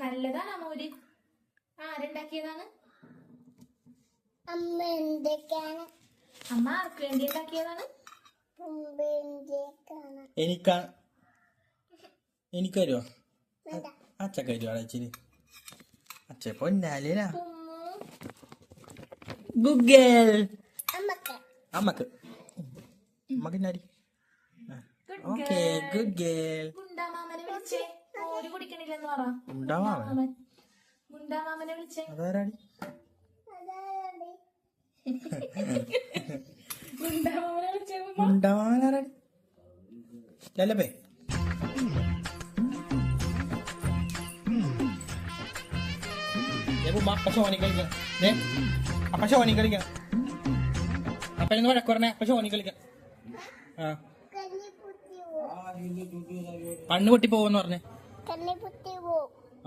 നല്ലതാണ് മോര്. ആരുണ്ടാക്കിയതാണ്? അമ്മ എന്തൊക്കെയാണ്? അമ്മ ആർക്ക് വേണ്ടി ഉണ്ടാക്കിയതാണ്? എനിക്കരുവോ? അച്ചക്കരുവോ അടച്ചിന്? അച്ഛ പൊന്നാലേനാ ഗുഗൽ അമ്മക്ക് അമ്മക്ക് ഓക്കെ ഗുഡ് ഗേൾ. ഗുണ്ടാമാമനെ വിളിച്ചേ. മോര് കുടിക്കണില്ലെന്ന് പറ. ഗുണ്ടാമാമൻ ഗുണ്ടാമാമനെ വിളിച്ചേ. അതാരാടി? ഗുണ്ടാമാമനെ വിളിച്ചേ. ഗുണ്ടാമാമനാരാടി? ലല്ലപ്പേ അപ്പ ശോനി കളിക്കണം. അപ്പ ശോനി കളിക്കണം. അപ്പ എന്ന് വഴക്ക് പറഞ്ഞേ. അപ്പ ശോനി കളിക്കണം. ആ കണ്ണ് പൊട്ടി പോവെന്ന് പറഞ്ഞേ.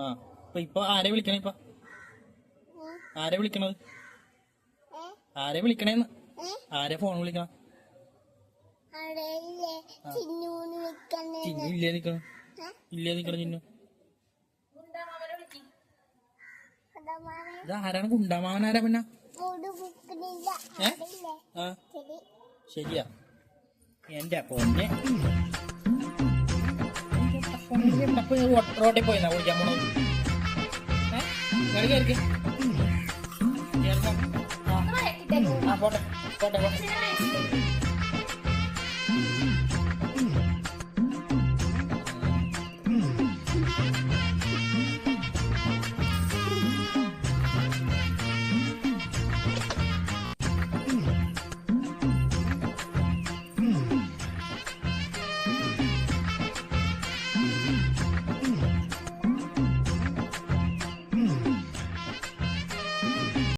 ആ ഇപ്പൊ ആരെ വിളിക്കണേ? ഇപ്പൊ ആരെ വിളിക്കണത്? ആരെ വിളിക്കണേന്ന്? ആരെ ഫോൺ വിളിക്കണം? ചിന്നു ഇല്ലേ നിക്കണം? ഇല്ലേ നിക്കണം ചിന്നു? ഇത് ആരാണ് ഗുണ്ടാമാവൻ? ആരാ പിന്നെ? ആ ശരിയാ. എന്റെ പൊന്നെ റോട്ടിൽ പോയിന്നാ കുളിക്കാൻ പോണത്. പോട്ടെ പോട്ടെ പോട്ടെ.